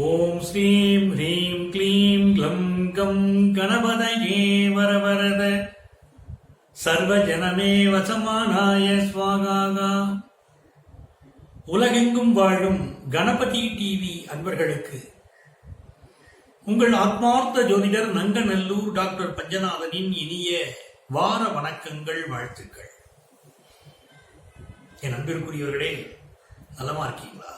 ஓம் ஸ்ரீம் ஹ்ரீம் க்ளீம் க்ளம் கம் கணபதயே வரவரத சர்வஜனமே வசமானாய ஸ்வாகாகா. உலகெங்கும் வாழும் கணபதி டிவி அன்பர்களுக்கு உங்கள் ஆத்மார்த்த ஜோதிடர் நங்கநல்லூர் டாக்டர் பஞ்சநாதனின் இனிய வார வணக்கங்கள், வாழ்த்துக்கள். என் அன்பிற்குரியவர்களே, நலமா இருக்கீங்களா?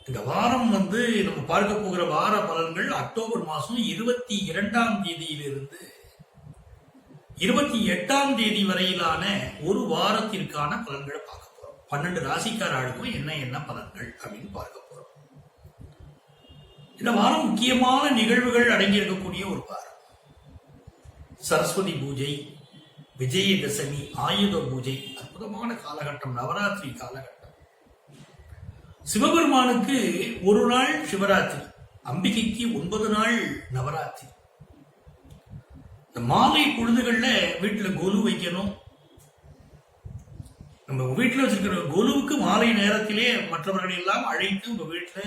இந்த வாரம் நம்ம பார்க்க போகிற வார பலன்கள் அக்டோபர் மாதம் 22ஆம் தேதியிலிருந்து 28ஆம் தேதி வரையிலான ஒரு வாரத்திற்கான பலன்களை பார்க்க போறோம். 12 ராசிக்காரர்களுக்கும் என்ன பலன்கள் அப்படின்னு பார்க்க போறோம். இந்த வாரம் முக்கியமான நிகழ்வுகள் அடங்கி இருக்கக்கூடிய ஒரு வாரம். சரஸ்வதி பூஜை, விஜயதசமி, ஆயுத பூஜை, அற்புதமான காலகட்டம், நவராத்திரி காலகட்டம். சிவபெருமானுக்கு ஒரு நாள் சிவராத்திரி, அம்பிகைக்கு 9 நாள் நவராத்திரி. இந்த மாலை பொழுதுகள்ல வீட்டுல கொலு வைக்கணும். நம்ம வீட்டுல வச்சிருக்கிற கொலுவுக்கு மாலை நேரத்திலே மற்றவர்களை எல்லாம் அழைத்து உங்க வீட்டுல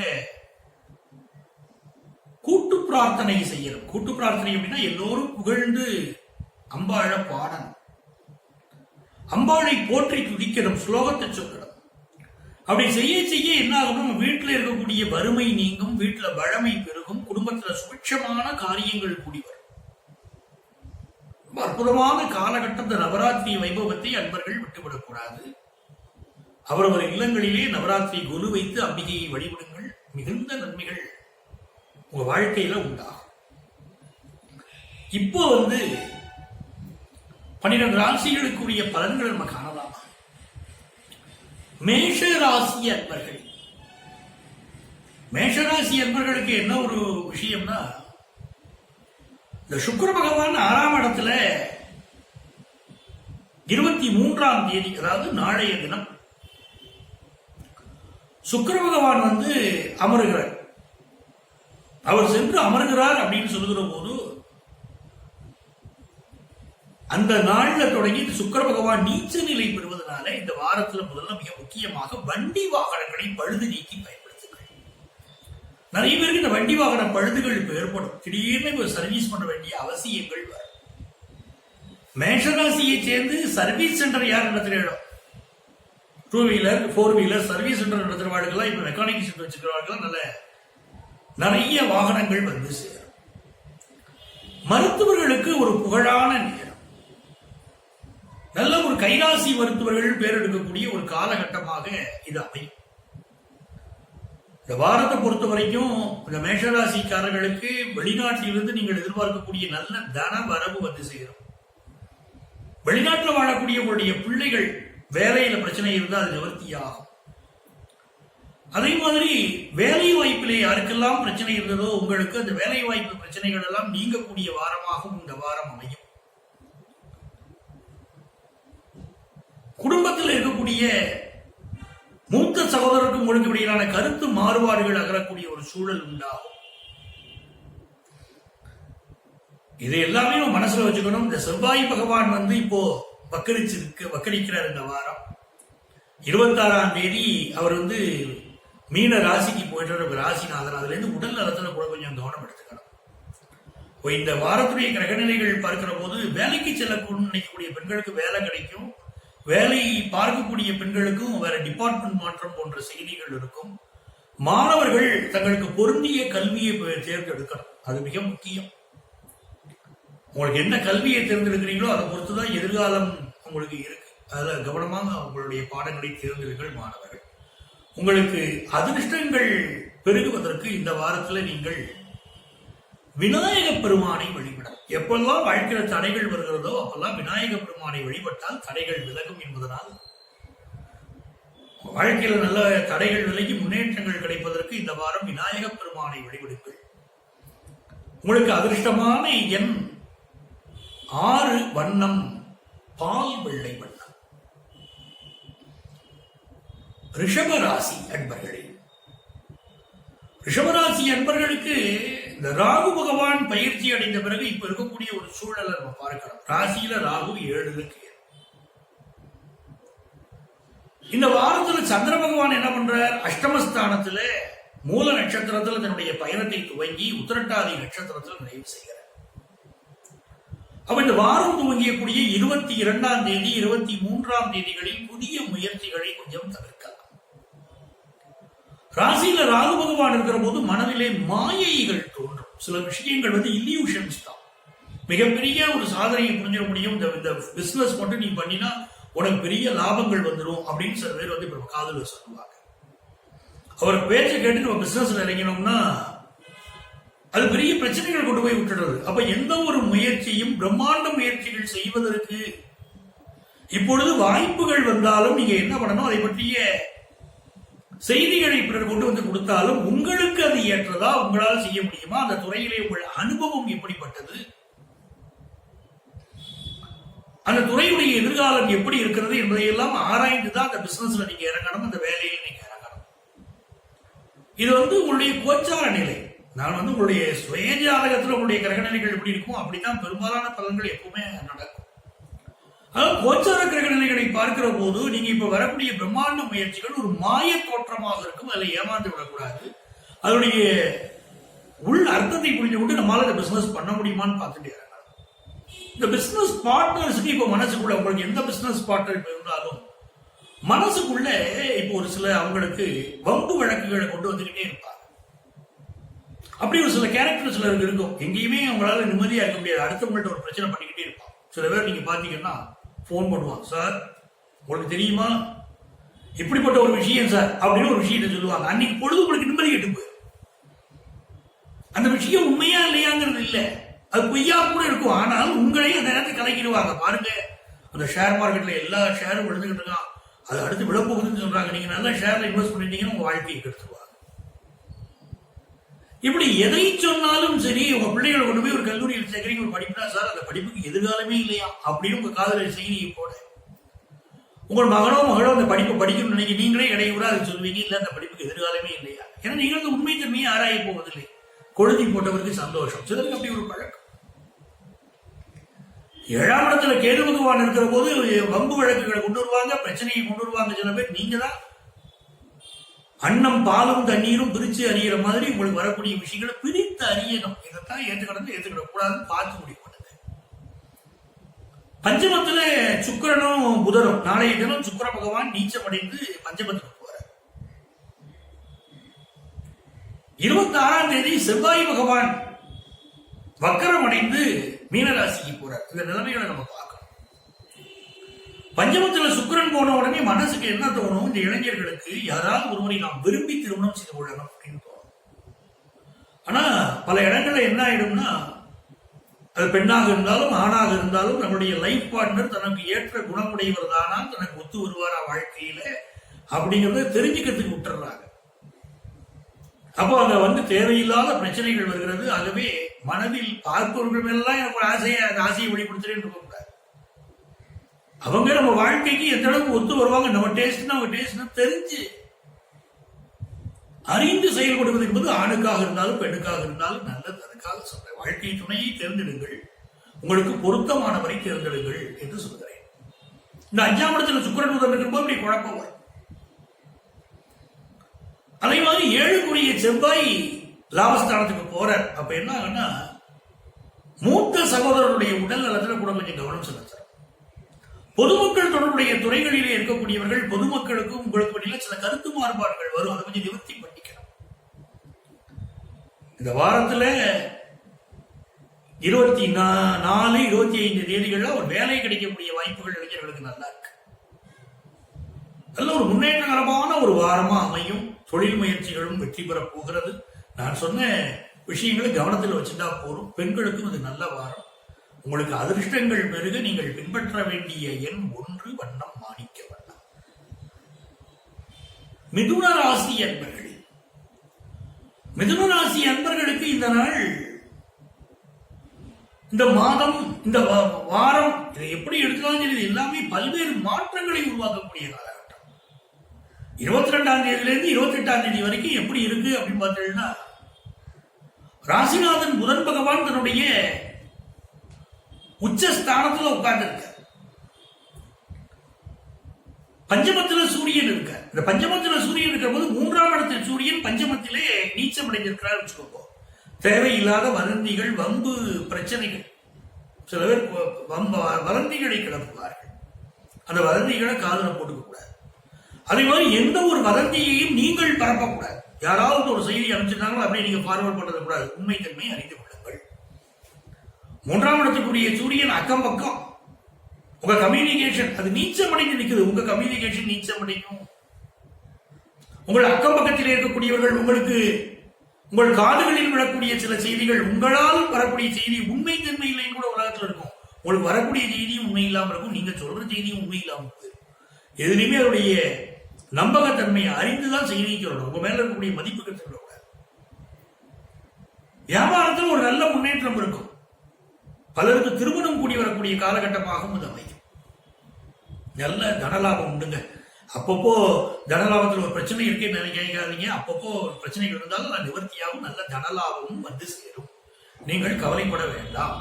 கூட்டு பிரார்த்தனை செய்யணும். கூட்டு பிரார்த்தனை அப்படின்னா எல்லோரும் புகழ்ந்து அம்பாள பாடணும், அம்பாளை போற்றி துதிக்கணும், ஸ்லோகத்தை சொல்லணும். அப்படி செய்ய செய்ய என்ன ஆகும்? நம்ம வீட்டில் இருக்கக்கூடிய வறுமை நீங்கும், வீட்டுல வளமை பெருகும், குடும்பத்துல சுபிட்சமான காரியங்கள் கூடி வரும். அற்புதமான காலகட்டம். இந்த நவராத்திரி வைபவத்தை அன்பர்கள் விட்டுவிடக்கூடாது. அவரவர் இல்லங்களிலே நவராத்திரி கொலு வைத்து அம்பிகையை வழிபடுங்கள். மிகுந்த நன்மைகள் உங்க வாழ்க்கையில உண்டாகும். இப்போ 12 ராசிகளுக்குரிய பலன்கள் நம்ம காணலாம். மேஷராசி அன்பர்கள், மேஷராசி அன்பர்களுக்கு என்ன ஒரு விஷயம்னா, இந்த சுக்கிர பகவான் 6ஆம் இடத்துல 23ஆம் தேதி, அதாவது நாளைய தினம் சுக்கிர பகவான் அமருகிறார். அவர் சென்று அமர்கிறார் அப்படின்னு சொல்லுகிற போது அந்த நாள்ல தொடங்கி சுக்கிர பகவான் நீச்ச நிலை பெறுவதனால இந்த வாரத்துல முதல்ல மிக முக்கியமாக வண்டி வாகனங்களை பழுது நீக்கி பயன்படுத்துங்கள். நிறைய பேருக்கு இந்த வண்டி வாகன பழுதுகள் ஏற்படும். திடீர்னு சர்வீஸ் பண்ண வேண்டிய அவசியங்கள் வரும். மேஷராசியை சேர்ந்து சர்வீஸ் சென்டர் யார் நடத்துறோம்? 2 வீலர் 4 வீலர் சர்வீஸ் சென்டர் நடத்துறவாளுக்கெல்லாம் இப்ப மெக்கானிக் சென்டர் வச்சுக்கிறவாளுக்கெல்லாம் நிறைய வாகனங்கள் சேரும். மருத்துவர்களுக்கு ஒரு புகழான நேரம். நல்ல ஒரு கைராசி மருத்துவர்கள் பேர் எடுக்கக்கூடிய ஒரு காலகட்டமாக இது அமையும். இந்த வாரத்தை பொறுத்த வரைக்கும் இந்த மேஷராசிக்காரர்களுக்கு வெளிநாட்டிலிருந்து நீங்கள் எதிர்பார்க்கக்கூடிய நல்ல தன வரவு சேரும். வெளிநாட்டில் வாழக்கூடிய உங்களுடைய பிள்ளைகள் வேலையில பிரச்சனை இருந்தால் அது நிவர்த்தியாகும். அதே மாதிரி வேலை வாய்ப்பிலே யாருக்கெல்லாம் பிரச்சனை இருந்ததோ உங்களுக்கு அந்த வேலை வாய்ப்பு பிரச்சனைகள் எல்லாம் நீங்கக்கூடிய வாரமாகவும் இந்த வாரம் அமையும். குடும்பத்தில் இருக்கக்கூடிய மூத்த சகோதரருக்கும் உங்களுக்கு இடையிலான கருத்து மாறுபாடுகள் அகரக்கூடிய ஒரு சூழல் உண்டாகும். இதை எல்லாமே நம்ம மனசுல வச்சுக்கணும். இந்த செவ்வாய் பகவான் இப்போ வக்கரிக்கிறார். இந்த வாரம் 26ஆம் தேதி அவர் மீன ராசிக்கு போயிட்டு ராசிநாதன். அதுல இருந்து உடல் நலத்துல கூட கொஞ்சம் கவனம் எடுத்துக்கணும். இந்த வாரத்துடைய கிரகநிலைகள் பார்க்கிற போது வேலைக்கு செல்லக்கூடிய நினைக்கக்கூடிய பெண்களுக்கு வேலை கிடைக்கும். வேலை பார்க்கக்கூடிய பெண்களுக்கும் வேற டிபார்ட்மெண்ட் மாற்றம் போன்ற செய்திகள் இருக்கும். மாணவர்கள் தங்களுக்கு பொருந்திய கல்வியை தேர்ந்தெடுக்கணும். அது மிக முக்கியம். உங்களுக்கு என்ன கல்வியை தேர்ந்தெடுக்கிறீங்களோ அதை பொறுத்துதான் எதிர்காலம் உங்களுக்கு இருக்கு. அதுல கவனமாக உங்களுடைய பாடங்களை தேர்ந்தெடுங்கள் மாணவர்கள். உங்களுக்கு அதிர்ஷ்டங்கள் பெருகுவதற்கு இந்த வாரத்துல நீங்கள் விநாயக பெருமானை வழிபட. எப்பெல்லாம் வாழ்க்கையில தடைகள் வருகிறதோ அப்பெல்லாம் விநாயக பெருமானை வழிபட்டால் தடைகள் விலகும் என்பதனால் வாழ்க்கையில நல்ல தடைகள் விலகி முன்னேற்றங்கள் கிடைப்பதற்கு இந்த வாரம் விநாயக பெருமானை வழிபடுங்கள். உங்களுக்கு அதிர்ஷ்டமான எண் 6, வண்ணம் பால் வெள்ளை வண்ணம். ரிஷபராசி அன்பர்களே, ரிஷபராசி அன்பர்களுக்கு இந்த ராகு பகவான் பயிற்சி அடைந்த பிறகு இப்ப இருக்கக்கூடிய ஒரு சூழலை நம்ம பார்க்கலாம். ராசியில ராகு 7 இந்த வாரத்துல சந்திர பகவான் என்ன பண்றார்? அஷ்டமஸ்தானத்துல மூல நட்சத்திரத்தில் தன்னுடைய பயணத்தை துவங்கி உத்திரட்டாதி நட்சத்திரத்தில் நிறைவு செய்கிறார். அப்ப இந்த வாரம் துவங்கியக்கூடிய 22ஆம் தேதி 23ஆம் தேதிகளில் புதிய முயற்சிகளை கொஞ்சம் தவிர்க்கலாம். ராசியில ராகு பகவான் இருக்கிற போது மனதிலே மாயைகள் தோன்றும். சில விஷயங்கள் இல்யூஷன்ஸ் தான். மிகப்பெரிய ஒரு சாதனையை புரிஞ்சிட முடியும். இந்த பிசினஸ் மட்டும் நீ பண்ணினா உனக்கு பெரிய லாபங்கள் வந்துடும் அப்படின்னு சில பேர் இப்ப காதல சொல்லுவாங்க. அவர் பேச்சை கேட்டு நம்ம பிசினஸ்ல இறங்கினோம்னா அது பெரிய பிரச்சனைகள் கொண்டு போய் விட்டுடுறது. அப்ப எந்த ஒரு முயற்சியும் பிரம்மாண்ட முயற்சிகள் செய்வதற்கு இப்பொழுது வாய்ப்புகள் வந்தாலும் நீங்க என்ன பண்ணணும், அதை பற்றிய செய்திகளை பிறர் கொண்டு வந்து கொடுத்தாலும் உங்களுக்கு அது ஏற்றதா, உங்களால் செய்ய முடியுமா, அந்த துறையிலே உங்கள் அனுபவம் எப்படிப்பட்டது, அந்த துறையுடைய எதிர்காலம் எப்படி இருக்கிறது என்பதையெல்லாம் ஆராய்ந்துதான் அந்த பிசினஸ்ல நீங்க இறங்கணும், அந்த வேலையில் நீங்க இறங்கணும். இது உங்களுடைய கோச்சார நிலை. நான் உங்களுடைய சுய ஜாதகத்தில் உங்களுடைய கிரகநிலைகள் எப்படி இருக்கும் அப்படித்தான் பெரும்பாலான பலன்கள் எப்பவுமே நடக்கும். அதாவது கோச்சார கிரகநிலைகளை பார்க்கிற போது நீங்க இப்ப வரக்கூடிய பிரம்மாண்ட முயற்சிகள் ஒரு மாய தோற்றமாக இருக்கும். அதில் ஏமாந்து விடக்கூடாது. அதனுடைய உள் அர்த்தத்தை புரிஞ்சு கொண்டு நம்மளால இந்த பிசினஸ் பண்ண முடியுமான்னு பார்த்துட்டு இறங்கணும். இந்த பிசினஸ் பார்ட்னர்ஸுக்கு இப்ப மனசுக்குள்ள உங்களுக்கு எந்த பிசினஸ் பார்ட்னர் இருந்தாலும் மனசுக்குள்ள இப்போ ஒரு சில அவங்களுக்கு வம்பு வழக்குகளை கொண்டு வந்துகிட்டே இருப்பாங்க. அப்படி ஒரு சில கேரக்டர் சிலருக்கு இருக்கும். எங்கேயுமே அவங்களால நிம்மதியா இருக்க முடியாது. அடுத்தவங்கள்ட்ட ஒரு பிரச்சனை பண்ணிக்கிட்டே இருப்பாங்க. சில பேர் நீங்க பாத்தீங்கன்னா போன் பண்ணுவாங்க, சார் உங்களுக்கு தெரியுமா இப்படிப்பட்ட ஒரு விஷயம் சார் அப்படின்னு ஒரு விஷயத்தை சொல்லுவாங்க. அன்னைக்கு பொழுது உங்களுக்கு நிம்மதி கெட்டு போயிடும். அந்த விஷயம் உண்மையா இல்லையாங்கிறது இல்ல, அது பொய்யா கூட இருக்கும். ஆனால் உங்களையும் அந்த நேரத்தை கலக்கிடுவாங்க. பாருங்க, அந்த ஷேர் மார்க்கெட்ல எல்லா ஷேரும் விழுந்துகிட்டு இருக்கான், அது அடுத்து விழப்போகுதுன்னு சொல்றாங்க. நீங்க நல்ல ஷேர்ல இன்வெஸ்ட் பண்ணிட்டீங்கன்னா உங்க வாழ்க்கையை கெடுத்துருவாங்க. இப்படி எதை சொன்னாலும் சரி, உங்க பிள்ளைகளை கொண்டு போய் ஒரு கல்லூரியில் சேர்க்கிறீங்க, ஒரு படிப்புனா சார் அந்த படிப்புக்கு எதிர்காலமே இல்லையா அப்படின்னு உங்க காதல செய்தியை போட, உங்கள் மகனோ மகளோ அந்த படிப்பை படிக்கணும்னு நினைக்க நீங்களே இடையூறா அதை சொல்லுவீங்க, இல்ல அந்த படிப்புக்கு எதிர்காலமே இல்லையா. ஏன்னா நீங்கள் அந்த உண்மை தன்மையை ஆராய போவதில்லை. கொழுதி போட்டவருக்கு சந்தோஷம். சிலருக்கு அப்படி ஒரு பழக்கம். 7ஆம் இடத்துல கேது பகவான் இருக்கிற போது வம்பு வழக்குகளை கொண்டு வருவாங்க, பிரச்சனையை கொண்டு வருவாங்க. சில பேர் நீங்க தான் அன்னம் பாலும் தண்ணீரும் பிரிச்சு அறியிற மாதிரி உங்களுக்கு வரக்கூடிய விஷயங்களை பிரித்து அறியணும். இதைத்தான் ஏற்றுக்கிட கூடாதுன்னு பார்த்து முடிவு பண்ணுங்க. பஞ்சமத்துல சுக்கிரனும் புதனும் நாளைய தினம் சுக்கிர பகவான் நீச்சமடைந்து பஞ்சமத்துக்கு போறார். 26ஆம் தேதி செவ்வாய் பகவான் வக்கரம் அடைந்து மீனராசிக்கு போறார். இந்த நிலைமைகளை நம்ம பார்க்கணும். பஞ்சமத்துல சுக்கிரன் போன உடனே மனசுக்கு என்ன தோணும், இந்த இளைஞர்களுக்கு யாராவது ஒருவரை நாம் விரும்பி திருமணம் செய்து கொள்ளணும் அப்படின்னு தோணும். ஆனா பல இடங்கள்ல என்ன ஆயிடும்னா, அது பெண்ணாக இருந்தாலும் ஆணாக இருந்தாலும் நம்முடைய லைஃப் பார்ட்னர் தனக்கு ஏற்ற குணமுடையவர் தானா, தனக்கு ஒத்து வருவாரா வாழ்க்கையில அப்படிங்கறத தெரிஞ்சுக்கிறதுக்கு விட்டுறாங்க. அப்போ அங்க தேவையில்லாத பிரச்சனைகள் வருகிறது. ஆகவே மனதில் பார்ப்பவர்கள் எல்லாம் எனக்கு ஒரு ஆசையை வெளிப்படுத்துறேன்னு இருக்கக்கூடாது. அவங்க நம்ம வாழ்க்கைக்கு எந்த அளவுக்கு ஒத்து வருவாங்க, நம்ம டேஸ்ட் அவங்க டேஸ்ட் தெரிஞ்சு அறிந்து செயல்படுவது என்பது ஆணுக்காக இருந்தாலும் பெண்ணுக்காக இருந்தாலும் நல்லது. அதுக்காக சொல்றேன், வாழ்க்கை துணையை தேர்ந்தெடுங்கள், உங்களுக்கு பொருத்தமானவரை தேர்ந்தெடுங்கள் என்று சொல்கிறேன். இந்த 5ஆம் இடத்துல சுக்கிரன் புதன் இருக்கும்போது அப்படி குழப்பம் வரும். அதே மாதிரி 7க்குரிய செவ்வாய் லாபஸ்தானத்துக்கு போறார். அப்ப என்ன ஆகுன்னா, மூத்த சகோதரருடைய உடல் நலத்துல கூட கொஞ்சம் கவனம் செலுத்துறார். பொதுமக்கள் தொடர்புடைய துறைகளிலே இருக்கக்கூடியவர்கள் பொதுமக்களுக்கும் உங்களுக்கு இடையில சில கருத்து மாறுபாடுகள் வரும். அதை கொஞ்சம் நிவர்த்தி பண்ணிக்கணும். இந்த வாரத்துல 24, 25 தேதிகள்ல ஒரு வேலை கிடைக்கக்கூடிய வாய்ப்புகள் இளைஞர்களுக்கு நல்லா இருக்கு. நல்ல ஒரு முன்னேற்றகரமான ஒரு வாரமா அமையும். தொழில் முயற்சிகளும் வெற்றி பெற போகிறது. நான் சொன்ன விஷயங்களை கவனத்தில் வச்சுட்டா போரும். பெண்களுக்கும் இது நல்ல வாரம். உங்களுக்கு அதிர்ஷ்டங்கள் பெருக நீங்கள் பின்பற்ற வேண்டிய எண் 1 வண்ணம் மாணிக்க வண்ணம். மிதுன ராசி அன்பர்கள், மிதுன ராசி அன்பர்களுக்கு இந்த நாள், இந்த மாதம், இந்த வாரம் இதை எப்படி எடுக்கலாம், இது எல்லாமே பல்வேறு மாற்றங்களை உருவாக்கக்கூடிய காலகட்டம். 22ஆம் தேதியிலிருந்து 28ஆம் தேதி வரைக்கும் எப்படி இருக்கு அப்படின்னு பார்த்தீங்கன்னா, ராசிநாதன் புதன் பகவான் தன்னுடைய உச்சஸ்தானத்துல உட்கார்ந்து இருக்க. பஞ்சமத்துல சூரியன் இருக்க. இந்த பஞ்சமத்துல சூரியன் இருக்கிற போது 3ஆம் இடத்தில் சூரியன் பஞ்சமத்திலே நீச்சம் அடைந்திருக்கிறார் வச்சுக்கோங்க. தேவையில்லாத வதந்திகள், வம்பு, பிரச்சனைகள். சில பேர் வதந்திகளை கிளப்புவார்கள். அந்த வதந்திகளை காதுல போட்டுக்க கூடாது. அதே மாதிரி எந்த ஒரு வதந்தியையும் நீங்கள் பரப்பக்கூடாது. யாராவது ஒரு செய்தி அனுப்பிச்சிருந்தாங்களோ அப்படியே நீங்க ஃபார்வர்ட் பண்றது கூடாது. உண்மை தன்மை அறிந்து கொள்ளுங்கள். 3ஆம் இடத்துக்குரிய சூரியன் அக்கம் பக்கம் உங்க கம்யூனிகேஷன் அது நீச்சம் அடைந்து நிற்குது. உங்க கம்யூனிகேஷன் நீச்சம் அடைக்கும். உங்கள் அக்கம் பக்கத்தில் இருக்கக்கூடியவர்கள் உங்களுக்கு உங்கள் காதுகளில் விடக்கூடிய சில செய்திகள், உங்களால் வரக்கூடிய செய்தி உண்மை தன்மை இல்லைன்னு கூட உலகத்தில் இருக்கும். உங்களுக்கு வரக்கூடிய செய்தியும் உண்மை இல்லாமல் இருக்கும். நீங்க சொல்ற செய்தியும் உண்மை இல்லாமல் போயிடும். எதுலையுமே அதனுடைய நம்பகத்தன்மையை அறிந்துதான் செய்தியை சொல்லணும். உங்க மேல இருக்கக்கூடிய மதிப்புகள் சொல்லக்கூடாது. வியாபாரத்தில் ஒரு நல்ல முன்னேற்றம் இருக்கும். பலருக்கு திருமணம் கூடி வரக்கூடிய காலகட்டமாகவும் இது அமையும். நல்ல தனலாபம் உண்டுங்க. அப்பப்போ தனலாபத்தில் ஒரு பிரச்சனை இருக்கேன்னு நினைக்காதீங்க. அப்பப்போ பிரச்சனைகள் இருந்தாலும் நிவர்த்தியாகவும் நல்ல தனலாபமும் வந்து சேரும். நீங்கள் கவலைப்பட வேண்டாம்.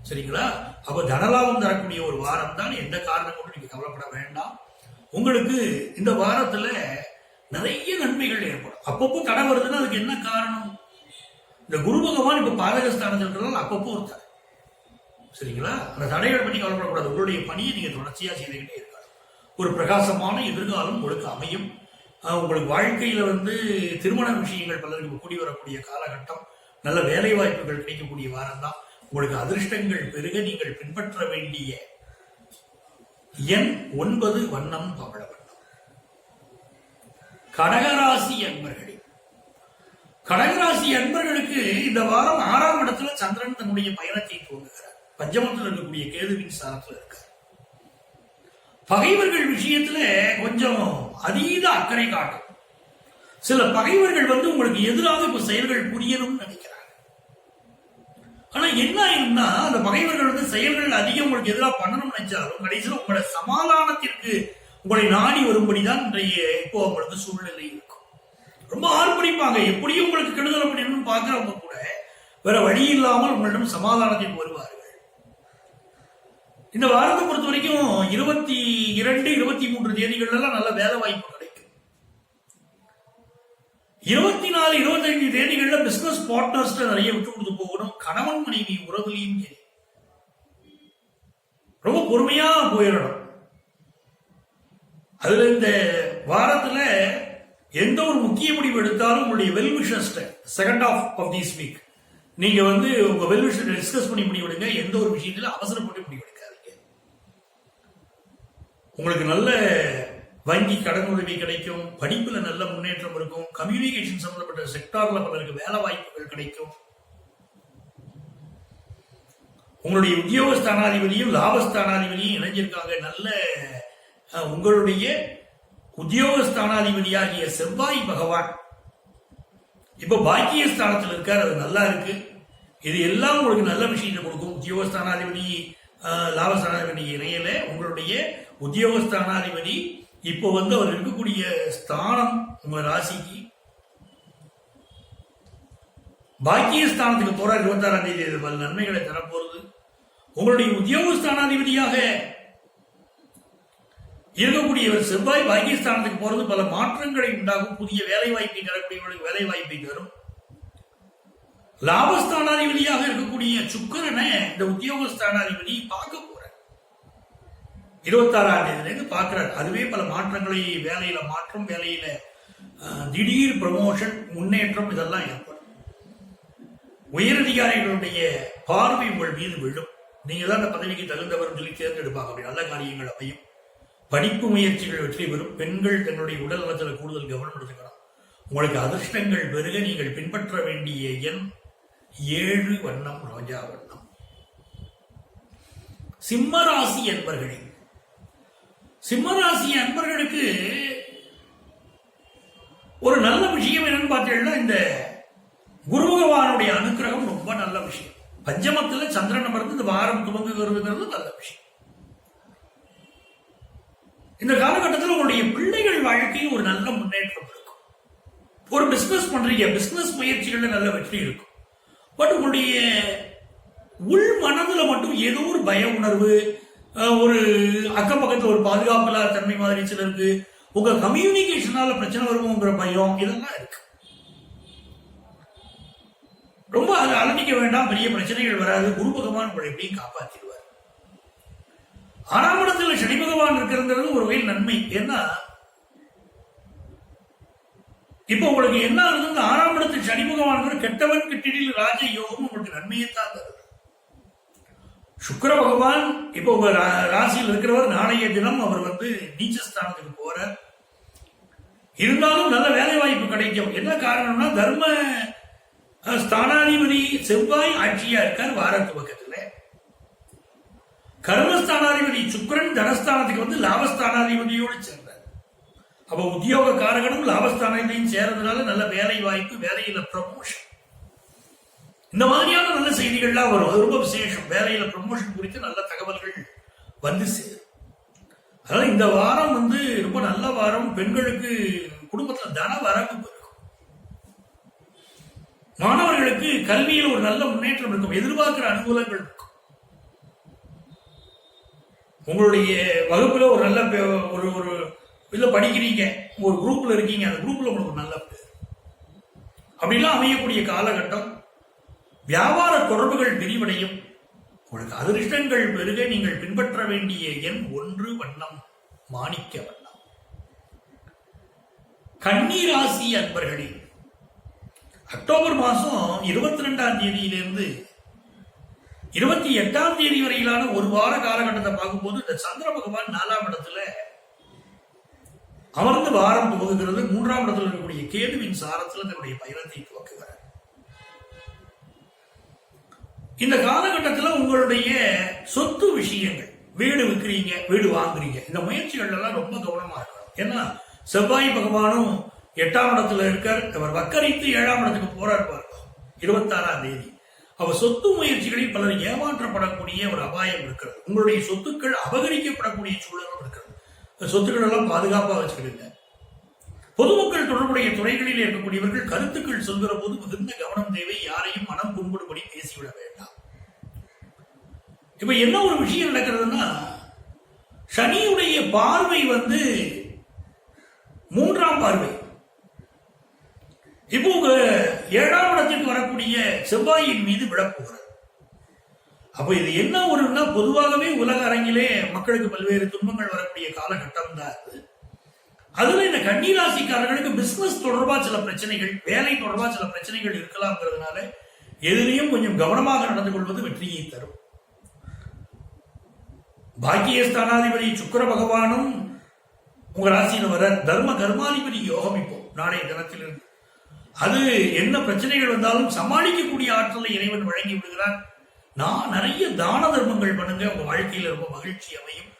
சரிங்களா? அப்ப தனலாபம் தரக்கூடிய ஒரு வாரம் தான். எந்த காரணம் கொண்டு நீங்க கவலைப்பட வேண்டாம். உங்களுக்கு இந்த வாரத்துல நிறைய நன்மைகள் ஏற்படும். அப்பப்போ தடை வருதுன்னா அதுக்கு என்ன காரணம்? இந்த குரு பகவான் இப்ப பாதகஸ்தானத்தில் இருக்கிறதால் அப்பப்போ ஒரு தடை. சரிங்களா? அந்த தடைகளை பற்றி கவலைப்படக்கூடாது. உங்களுடைய பணியை நீங்க தொடர்ச்சியா செய்துகிட்டே இருக்கலாம். ஒரு பிரகாசமான எதிர்காலம் உங்களுக்கு அமையும். உங்களுக்கு வாழ்க்கையில திருமண விஷயங்கள் பலருக்கு கூடி வரக்கூடிய காலகட்டம். நல்ல வேலை வாய்ப்புகள் கிடைக்கக்கூடிய வாரம் தான். உங்களுக்கு அதிர்ஷ்டங்கள் பெருக. நீங்கள் பின்பற்ற வேண்டிய எண் 9, வண்ணம் பவள வண்ணம். கடகராசி அன்பர்களே, கடகராசி அன்பர்களுக்கு இந்த வாரம் 6ஆம் இடத்துல சந்திரன் தன்னுடைய பயணத்தை துவங்குகிறார். பஞ்சமத்தில் இருக்கக்கூடிய கேதுவின் ஸ்தானத்தில் இருக்கார். பகைவர்கள் விஷயத்துல கொஞ்சம் அதீத அக்கறை காட்டும். சில பகைவர்கள் உங்களுக்கு எதிராக இப்ப செயல்கள் புரியணும்னு நினைக்கிறாங்க. ஆனா என்ன ஆயிரும்னா, அந்த பகைவர்கள் செயல்கள் அதிகம் உங்களுக்கு எதிராக பண்ணணும்னு நினைச்சாலும் கடைசியில் உங்களோட சமாதானத்திற்கு உங்களை நாடி வரும்படிதான் இன்றைய இப்போ உங்களுக்கு சூழ்நிலை இருக்கும். ரொம்ப ஆர்ப்பரிப்பாங்க. எப்படியும் உங்களுக்கு கெடுதல் பண்ணணும்னு பாக்குறவங்க கூட வேற வழி இல்லாமல் உங்களிடம் சமாதானத்திற்கு வருவார்கள். இந்த வாரத்தை பொறுத்த வரைக்கும் 22, 23 தேதிகள்லாம் நல்ல வேலை வாய்ப்பு கிடைக்கும். 24, 25 தேதிகள்ல பிசினஸ் பார்ட்னர்ஸ் நிறைய விட்டு கொடுத்து போகணும். கணவன் மனைவி உறவுலையும் சரி ரொம்ப பொறுமையா போயிடணும். அதுல இந்த வாரத்துல எந்த ஒரு முக்கிய முடிவு எடுத்தாலும் உங்களுடைய wellwishers second of this week நீங்க உங்க வெல்விஷர் டிஸ்கஸ் பண்ணி முடிவெடுங்க. எந்த ஒரு விஷயத்துல அவசரப்பட்டு முடிவெடுக்காதீங்க. உங்களுக்கு நல்ல வங்கி கடன் உதவி கிடைக்கும். படிப்புல நல்ல முன்னேற்றம் இருக்கும். கம்யூனிகேஷன் சம்பந்தப்பட்ட செக்டார்ல பலருக்கு வேலை வாய்ப்புகள் கிடைக்கும். உங்களுடைய உத்தியோகஸ்தானாதிபதியும் லாபஸ்தானாதிபதியும் இணைஞ்சிருக்காங்க. நல்ல உங்களுடைய உத்தியோகஸ்தானாதிபதியாகிய செவ்வாய் பகவான் இப்ப பாக்கிய ஸ்தானத்தில் இருக்கார். அது நல்லா இருக்கு. இது எல்லாம் உங்களுக்கு நல்ல விஷயத்தை கொடுக்கும். உத்தியோகஸ்தானாதிபதி லாபஸ்தானாதிபதி இணையில உங்களுடைய உத்தியோகஸ்தானாதிபதி இப்போ அவர் இருக்கக்கூடிய ஸ்தானம் உங்க ராசிக்கு பாக்கிய ஸ்தானத்துக்கு போறார். 26ஆம் தேதி பல நன்மைகளை தரப்போறது. உங்களுடைய உத்தியோகஸ்தானாதிபதியாக இருக்கக்கூடியவர் செவ்வாய் பாக்கியஸ்தானத்துக்கு போறது பல மாற்றங்களை உண்டாகும். புதிய வேலை வாய்ப்பை தரக்கூடியவர்களுக்கு வேலை வாய்ப்பை தரும். லாபஸ்தானாதிபதியாக இருக்கக்கூடிய சுக்கிரனை இந்த உத்தியோகஸ்தானாதிபதி பார்க்க போற 26ஆம் தேதியிலிருந்து பார்க்கிறார். அதுவே பல மாற்றங்களை, வேலையில மாற்றம், வேலையில திடீர் ப்ரமோஷன், முன்னேற்றம் இதெல்லாம் ஏற்படும். உயரதிகாரிகளுடைய பார்வை உங்கள் மீது விழும். நீங்க தான் அந்த பதவிக்கு தகுந்தவர் சொல்லி தேர்ந்தெடுப்பாங்க. அப்படி நல்ல காரியங்கள் அமையும். படிப்பு முயற்சிகள் வெற்றி பெறும். பெண்கள் தங்களுடைய உடல் நலத்தில் கூடுதல் கவனம் எடுத்துக்கலாம். உங்களுக்கு அதிர்ஷ்டங்கள் பெருக. நீங்கள் பின்பற்ற வேண்டிய எண் 7, வண்ணம் ரோஜா வண்ணம். சிம்மராசி அன்பர்களே, சிம்மராசி அன்பர்களுக்கு ஒரு நல்ல விஷயம் என்னன்னு பார்த்தீங்கன்னா, இந்த குரு பகவானுடைய அனுகிரகம் ரொம்ப நல்ல விஷயம். பஞ்சமத்துல சந்திரன் அமர்ந்து இந்த வாரம் துவங்குகிறது நல்ல விஷயம். இந்த காலகட்டத்தில் உங்களுடைய பிள்ளைகள் வாழ்க்கையில் ஒரு நல்ல முன்னேற்றம் இருக்கும். ஒரு பிசினஸ் பண்றீங்க, பிசினஸ் முயற்சிகள்ல நல்ல வெற்றி இருக்கும். பட் உங்களுடைய உள் மனதுல மட்டும் ஏதோ ஒரு பய உணர்வு, ஒரு அக்கம் பக்கத்துல ஒரு பாதுகாப்பு இல்லாத தன்மை மாதிரி சிலருக்கு, உங்க கம்யூனிகேஷனால பிரச்சனை வருமோங்கிற பயம், இதெல்லாம் இருக்கு. ரொம்ப அதை அலட்டிக்க வேண்டாம், பெரிய பிரச்சனைகள் வராது. குரு பகவான் உங்களை எப்படியும் காப்பாற்றிடுவார். 6ஆம் இடத்துல சனி பகவான் இருக்கிறது ஒரு வகையில் நன்மை. ஏன்னா இப்ப உங்களுக்கு என்ன ஆகுது, 6ஆம் இடத்தில் சனி பகவான் கெட்டவன் கெட்டிடில் ராஜ யோகம் உங்களுக்கு நன்மையை தான் தருது. சுக்கிர பகவான் இப்ப உங்க ராசியில் இருக்கிறவர் நாளைய தினம் அவர் நீச்சஸ்தானத்துக்கு போறார். இருந்தாலும் நல்ல வேலை வாய்ப்பு கிடைக்கும். என்ன காரணம்னா தர்ம ஸ்தானாதிபதி செவ்வாய் ஆட்சியா இருக்கார் வார துவக்கத்துல. கர்மஸ்தானாதிபதி சுக்கிரன் தனஸ்தானத்துக்கு லாபஸ்தானாதிபதியோடு சேர்ந்தார். அப்ப உத்தியோக காரகனும் லாபஸ்தானத்தையும் சேர்றதுனால நல்ல வேலை வாய்ப்பு, வேலையில ப்ரமோஷன், இந்த மாதிரியான நல்ல செய்திகள்லாம் வரும். அது ரொம்ப விசேஷம். வேலையில ப்ரமோஷன் குறித்து நல்ல தகவல்கள் சேரும். அதனால இந்த வாரம் ரொம்ப நல்ல வாரம். பெண்களுக்கு குடும்பத்துல தன வரவு இருக்கும். மாணவர்களுக்கு கல்வியில் ஒரு நல்ல முன்னேற்றம் இருக்கும். எதிர்பார்க்கிற அனுகூலங்கள் இருக்கும். உங்களுடைய வகுப்புல ஒரு நல்ல ஒரு இல்ல படிக்கிறீங்க, ஒரு குரூப்ல இருக்கீங்க, அந்த குரூப்ல உங்களுக்கு நல்ல பேர் அப்படிலாம் அமையக்கூடிய காலகட்டம். வியாபார தொடர்புகள் விரிவடையும். உங்களுக்கு அதிர்ஷ்டங்கள் பெருக. நீங்கள் பின்பற்ற வேண்டிய எண் 1, வண்ணம் மாணிக்க வண்ணம். கன்னி ராசி அன்பர்களே, அக்டோபர் மாசம் 22ஆம் தேதியிலிருந்து 28ஆம் தேதி வரையிலான ஒரு வார காலகட்டத்தை பார்க்கும்போது இந்த சந்திர பகவான் 4ஆம் இடத்துல அமர்ந்து வாரம் துவங்குகிறது. 3ஆம் இடத்துல இருக்கக்கூடிய கேதுவின் சாரத்தில் தன்னுடைய பயணத்தை துவக்குகிறார். இந்த காலகட்டத்தில் உங்களுடைய சொத்து விஷயங்கள், வீடு விற்கிறீங்க, வீடு வாங்குறீங்க, இந்த முயற்சிகள் எல்லாம் ரொம்ப கவனமா இருக்கணும். ஏன்னா செவ்வாய் பகவானும் 8ஆம் இடத்துல இருக்கார். அவர் வக்கரித்து 7ஆம் இடத்துக்கு போறார் பாருங்க 26ஆம் தேதி. அவர் சொத்து முயற்சிகளில் பலர் ஏமாற்றப்படக்கூடிய ஒரு அபாயம் இருக்கிறது. உங்களுடைய சொத்துக்கள் அபகரிக்கப்படக்கூடிய சூழலும் இருக்கிறது. சொத்துக்கள் எல்லாம் பாதுகாப்பா வச்சுக்கிடுங்க. பொதுமக்கள் தொடர்புடைய துறைகளில் இருக்கக்கூடியவர்கள் கருத்துக்கள் சொல்கிற போது மிகுந்த கவனம் தேவை. யாரையும் மனம் புண்படும்படி பேசிவிட வேண்டாம். இப்ப என்ன ஒரு விஷயம் நடக்கிறதுனா, சனியுடைய பார்வை 3ஆம் பார்வை இப்போ 7ஆம் இடத்திற்கு வரக்கூடிய செவ்வாயின் மீது விழப்போகிறது. அப்ப இது என்ன ஒருன்னா, பொதுவாகவே உலக அரங்கிலே மக்களுக்கு பல்வேறு துன்பங்கள் வரக்கூடிய காலகட்டம் தான் அது. அதுல இந்த கன்னிராசிக்காரர்களுக்கு பிசினஸ் தொடர்பா சில பிரச்சனைகள், வேலை தொடர்பா சில பிரச்சனைகள் இருக்கலாம்ங்கிறதுனால எதிலையும் கொஞ்சம் கவனமாக நடந்து கொள்வது வெற்றியை தரும். பாக்கியஸ்தானாதிபதி சுக்கிர பகவானும் உங்க ராசியில வர தர்ம கர்மாதிபதி யோகம் இப்போ நாளைய தினத்திலிருந்து. அது என்ன பிரச்சனைகள் வந்தாலும் சமாளிக்கக்கூடிய ஆற்றலை இறைவன் வழங்கி விடுகிறார். நான் நிறைய தான தர்மங்கள் பண்ணுங்க, உங்க வாழ்க்கையில ரொம்ப மகிழ்ச்சி அமையும்.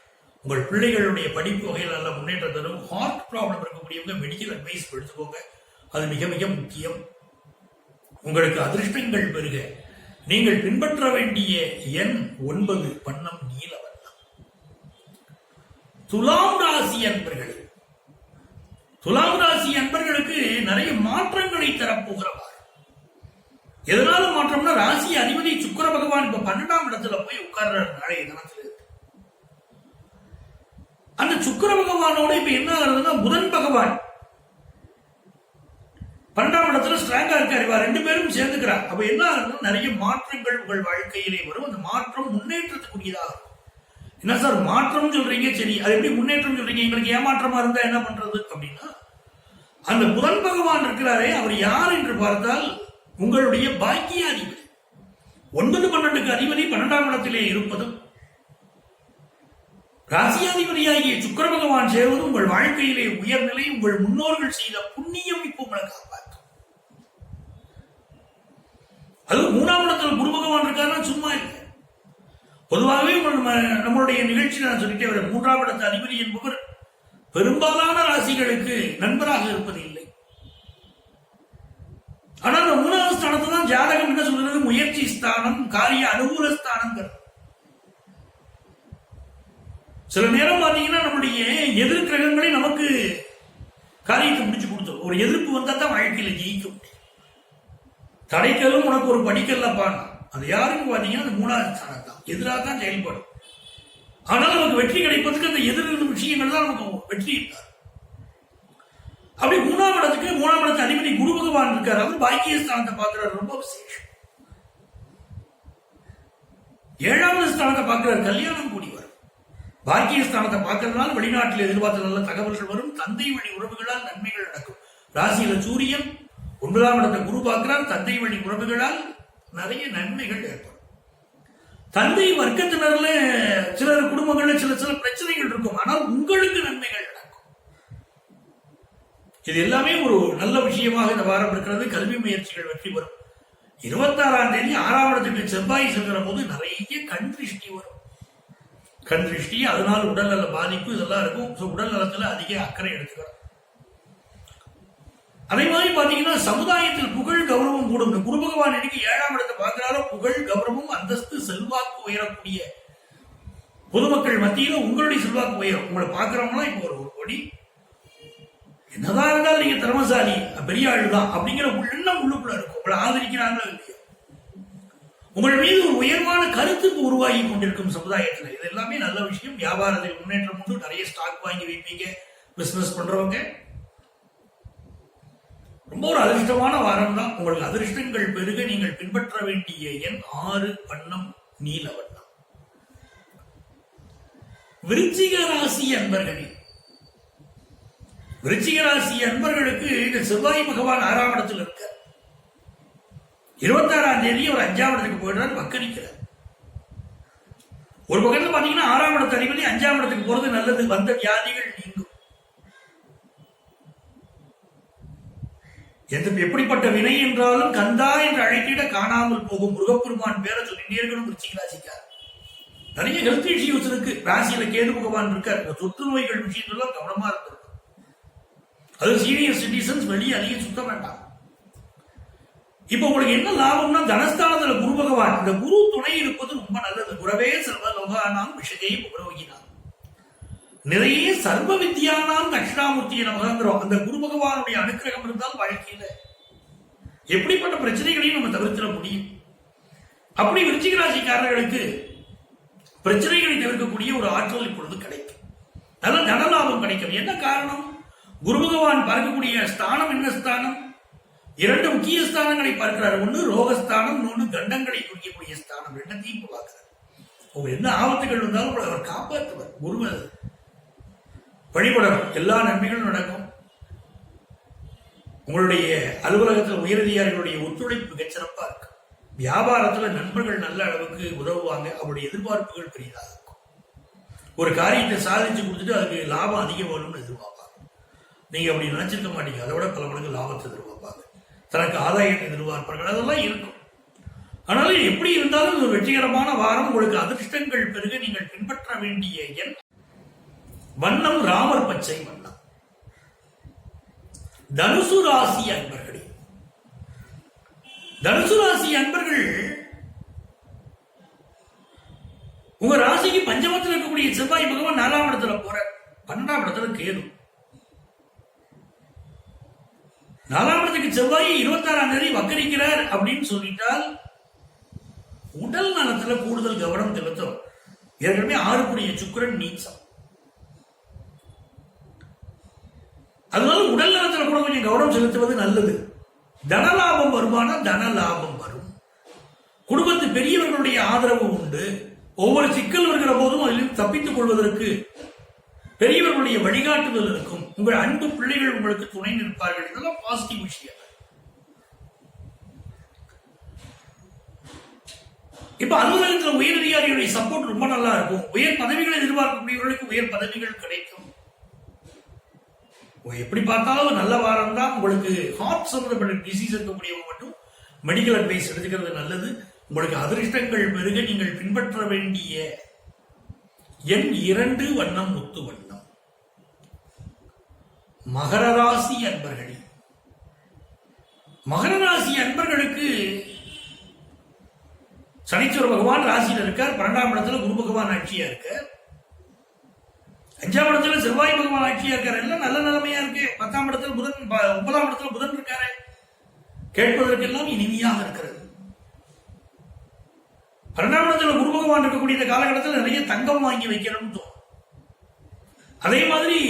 உங்கள் பிள்ளைகளுடைய படிப்பு வகையில் நல்ல முன்னேற்றம் தரும். ஹார்ட் ப்ராப்ளம் இருக்கக்கூடியவங்க மெடிக்கல் அட்வைஸ் எடுத்துக்கோங்க, அது மிக மிக முக்கியம். உங்களுக்கு அதிர்ஷ்டங்கள் பெருக. நீங்கள் பின்பற்ற வேண்டிய எண் 9, வண்ணம் நீல வண்ணம். துலாம் ராசி அன்பர்களே, துலாம் ராசி அன்பர்களுக்கு நிறைய மாற்றங்களை தரப்போகிறவர். எதனால மாற்றம்னா, ராசி அதிபதி சுக்கிர பகவான் இப்ப 12ஆம் இடத்துல போய் உட்கார்ற நாளைய தினத்துல. அந்த சுக்கிர பகவானோட இப்ப என்ன ஆகுதுன்னா, புதன் பகவான் 12ஆம் இடத்துல ஸ்ட்ராங்கா இருக்காரு. இவா 2 பேரும் சேர்ந்துக்கிறார். அப்ப என்ன ஆகுதுன்னா, நிறைய மாற்றங்கள் உங்கள் வாழ்க்கையிலே வரும். அந்த மாற்றம் முன்னேற்றத்துக்குரியதாக இருக்கும். என்ன சார் மாற்றம் சொல்றீங்க, சரி அது எப்படி முன்னேற்றம் சொல்றீங்க, எங்களுக்கு ஏமாற்றமா இருந்தா என்ன பண்றது அப்படின்னா, அந்த புதன் பகவான் இருக்கிறாரே, அவர் யார் என்று பார்த்தால் உங்களுடைய பாக்கியாதிபதி. 9, 12க்கு அதிபதி 12ஆம் இடத்திலே இருப்பதும், ராசியாதிபதியாகிய சுக்கிர பகவான் சேர்வது உங்கள் வாழ்க்கையிலே உயர்நிலை, உங்கள் முன்னோர்கள் செய்த புண்ணியம் இப்போ உங்களை காப்பாற்றும். அது 3ஆம் இடத்தில் குரு பகவான் இருக்காருன்னா சும்மா இல்லை. பொதுவாகவே நம்மளுடைய நிகழ்ச்சி நான் சொல்லிட்டே வரேன், 3ஆம் இடத்து அதிபதி என்பவர் பெரும்பாலான ராசிகளுக்கு நண்பராக இருப்பது இல்லை. ஆனா அந்த 3வது ஸ்தானத்தை தான் ஜாதகம் என்ன சொல்றது, முயற்சி ஸ்தானம், காரிய அனுகூல ஸ்தானம். சில நேரம் பாத்தீங்கன்னா நம்முடைய எதிர் கிரகங்களை நமக்கு காரியத்தை முடிச்சு கொடுத்தோம். ஒரு எதிர்ப்பு வந்தா தான் வாழ்க்கையில ஜெயிக்க முடியும். தடைக்கலும் உனக்கு ஒரு படிக்கல்லப்பான், அது யாருக்கு பாத்தீங்கன்னா அந்த 3வது ஸ்தானம் தான் எதிராக தான் செயல்படும். ஆனால் நமக்கு வெற்றி கிடைப்பதற்கு அந்த எதிர்ந்த விஷயங்கள் தான் நமக்கு வெற்றி இருக்கார். அப்படி மூணாம் இடத்து அதிபதி குரு பகவான் இருக்கார். அவர் பாக்கியஸ்தானத்தை பார்க்கிறார், ரொம்ப விசேஷம். 7வது ஸ்தானத்தை பார்க்கிறார், கல்யாணம் கூடி வரும். பாக்கியஸ்தானத்தை பார்க்கறதுனால வெளிநாட்டில் எதிர்பார்த்த நல்ல தகவல்கள் வரும். தந்தை வழி உறவுகளால் நன்மைகள் நடக்கும். ராசியில சூரியன் 9ஆம் இடத்தை குரு பார்க்கிறார். தந்தை வழி உறவுகளால் நிறைய நன்மைகள் ஏற்படும். தந்தை வர்க்கத்தினர்ல சிலர் குடும்பங்கள்ல சில பிரச்சனைகள் இருக்கும், ஆனால் உங்களுக்கு நன்மைகள் நடக்கும். இது எல்லாமே ஒரு நல்ல விஷயமாக இந்த வாரம் இருக்கிறது. கல்வி முயற்சிகள் வெற்றி பெறும். 26ஆம் தேதி 6ஆம் இடத்துக்கு செவ்வாய் செல்கிற போது நிறைய கண் திருஷ்டி வரும். கண் திருஷ்டி, அதனால் உடல்நல பாதிப்பு இதெல்லாம் இருக்கும். உடல் நலத்துல அதிக அக்கறை எடுத்துக்கிறோம். அதே மாதிரி பாத்தீங்கன்னா சமுதாயத்தில் புகழ் கௌரவம் கூடும். குரு பகவான் இன்னைக்கு 7ஆம் இடத்தை பார்க்கிறாரோ, புகழ் கௌரவம் அந்தஸ்து செல்வாக்கு உயரக்கூடிய பொதுமக்கள் மத்தியில உங்களுடைய செல்வாக்கு உயரும். உங்களை பார்க்கிறவங்களாம் இப்போ ஒரு கொடி என்னதான் இருந்தாலும் நீங்க திறமசாலி பெரிய ஆள் தான் அப்படிங்கிற எண்ணம் உள்ளுக்குள்ள இருக்கும். உங்களை ஆதரிக்கிறாங்களோ இல்லையோ, உங்கள் மீது ஒரு உயர்வான கருத்து உருவாகி கொண்டிருக்கும் சமுதாயத்தில். இது எல்லாமே நல்ல விஷயம். வியாபாரத்தில் முன்னேற்றம் உண்டு. நிறைய ஸ்டாக் வாங்கி வைப்பீங்க. பிசினஸ் பண்றவங்க ரொம்ப ஒரு அதிர்ஷ்டமான வாரம் தான். உங்களுக்கு அதிர்ஷ்டங்கள் பெருக நீங்கள் பின்பற்ற வேண்டிய எண் 6, வண்ணம் நீல வண்ணம். விருச்சிக ராசி அன்பர்களே, விருச்சிக ராசி அன்பர்களுக்கு இந்த செவ்வாய் பகவான் 6ஆம் இடத்தில் இருக்க 26ஆம் தேதி அவர் 5ஆம் இடத்துக்கு போயிடுறார், வக்கரிக்கிறார். ஒரு பக்கத்தில் பாத்தீங்கன்னா 6ஆம் இடத்து அதிபதி 5ஆம் இடத்துக்கு போறது நல்லது. வந்த வியாதிகள் நீங்கும். எப்படிப்பட்ட வினை என்றாலும் கந்தா என்று அழைத்திட காணாமல் போகும் முருகப்பெருமான் பேரை சொல்லிட்டே இருக்கணும். விருச்சிக ராசிக்கார் நிறைய ஹெல்த் இஷ்யூஸ் இருக்கு. ராசியில கேது பகவான் இருக்கார். தொற்று நோய்கள் விஷயத்தெல்லாம் கவனமா இருந்திருக்கும். அது சீனியர் சிட்டிசன்ஸ் வெளியே அதிகம் சுத்த வேண்டாம். இப்ப உங்களுக்கு என்ன லாபம்னா, தனஸ்தானத்துல குரு பகவான், இந்த குரு துணை இருப்பது ரொம்ப நல்லது. குரவே சர்வ லோகானாம் விஷயை புரோகினாம், நிறைய சர்வ வித்யானாம் தட்சிணாமூர்த்தியை நமகாந்திரம். அந்த குரு பகவானுடைய அனுக்கிரகம் இருந்தால் வாழ்க்கையில எப்படிப்பட்ட பிரச்சனைகளையும் நம்ம தவிர்த்திட முடியும். அப்படி விருச்சிக ராசிக்காரர்களுக்கு பிரச்சனைகளை தவிர்க்கக்கூடிய ஒரு ஆற்றல் இப்பொழுது கிடைக்கும். நல்ல தனலாபம் கிடைக்கும். என்ன காரணம்? குரு பகவான் பார்க்கக்கூடிய ஸ்தானம் என்ன ஸ்தானம்? 2 முக்கிய ஸ்தானங்களை பார்க்கிறார். ஒன்று ரோகஸ்தானம், இன்னொன்று கண்டங்களை குறிக்கக்கூடிய ஸ்தானம். 2த்தையும் பார்க்கிறார். அவங்க என்ன ஆபத்துகள் வந்தாலும் அவர் காப்பாற்றுவார். குருவை வழிபடணும், எல்லா நன்மைகளும் நடக்கும். உங்களுடைய அலுவலகத்தில் உயரதிகாரிகளுடைய ஒத்துழைப்பு மிகச்சிறப்பா இருக்கு. வியாபாரத்துல நண்பர்கள் நல்ல அளவுக்கு உதவுவாங்க. அவருடைய எதிர்பார்ப்புகள் பெரியதாக இருக்கும். ஒரு காரியத்தை சாதிச்சு கொடுத்துட்டு அதுக்கு லாபம் அதிகம் வரும்னு எதிர்பார்ப்பாங்க. நீங்க அப்படி நினைச்சிருக்க மாட்டீங்க. அதை விட பல மடங்கு லாபத்தை எதிர்பார்ப்பாங்க. தனக்கு ஆதாயத்தை எதிர்பார்ப்பார்கள். அதெல்லாம் இருக்கும். ஆனாலும் எப்படி இருந்தாலும் ஒரு வெற்றிகரமான வாரம். உங்களுக்கு அதிர்ஷ்டங்கள் பெருக நீங்கள் பின்பற்ற வேண்டிய எண் வண்ணம் ராமர் பச்சை வண்ணம். தனுசு ராசி அன்பர்களே, தனுசு ராசி அன்பர்கள் உங்க ராசிக்கு பஞ்சமத்தில் இருக்கக்கூடிய செவ்வாய் பகவான் 4ஆம் இடத்துல போற, 12ஆம் இடத்துல கேது. 4ஆம் இடத்துக்கு செவ்வாய் 26ஆம் தேதி வக்கரிக்கிறார் அப்படின்னு சொல்லிட்டால் உடல் நலத்துல கூடுதல் கவனம் செலுத்தும். ஏற்கனவே 6 சுக்கிரன் நீச்சம். அதனால உடல் நலத்துல கூட கொஞ்சம் கவனம் செலுத்துவது நல்லது. தனலாபம் வருமானா தனலாபம் வரும். குடும்பத்து பெரியவர்களுடைய ஆதரவு உண்டு. ஒவ்வொரு சிக்கல் வருகிற போதும் அதில் தப்பித்துக் கொள்வதற்கு பெரியவர்களுடைய வழிகாட்டுதல் இருக்கும். உங்கள் அன்பு பிள்ளைகள் உங்களுக்கு துணை நிற்பார்கள். இதெல்லாம் பாசிட்டிவ் விஷயம். இப்ப அலுவலகத்தில் உயரதிகாரிகளுடைய சப்போர்ட் ரொம்ப நல்லா இருக்கும். உயர் பதவிகளை எதிர்பார்க்கக்கூடியவர்களுக்கு உயர் பதவிகள் கிடைக்கும். எப்படி பார்த்தாலும் நல்ல வாரம் தான். உங்களுக்கு ஹார்ட் சம்பந்தப்பட்ட டிசீஸ் இருக்கக்கூடியவங்க மட்டும் மெடிக்கல் அட்வைஸ் எடுத்துக்கிறது நல்லது. உங்களுக்கு அதிர்ஷ்டங்கள் பெருக நீங்கள் பின்பற்ற வேண்டிய எண் 2, வண்ணம் முத்து வண்ணம். மகர ராசி அன்பர்களே, மகர ராசி அன்பர்களுக்கு சனீஸ்வர பகவான் ராசியில் இருக்கார். 12ஆம் இடத்துல குரு பகவான் ஆட்சியா இருக்கார். 5ஆம் இடத்துல செவ்வாய் பகவான் ஆட்சியா இருக்காரு. எல்லாம் நல்ல நிலைமையா இருக்கு. 10ஆம் இடத்துல புதன், 9ஆம் இடத்துல புதன் இருக்காரு. கேட்பதற்கெல்லாம் இனிமையாக இருக்கிறது. 12ஆம் இடத்துல குரு பகவான் இருக்கக்கூடிய இந்த காலகட்டத்தில் நிறைய தங்கம் வாங்கி வைக்கணும்னு தோணும். அதே மாதிரி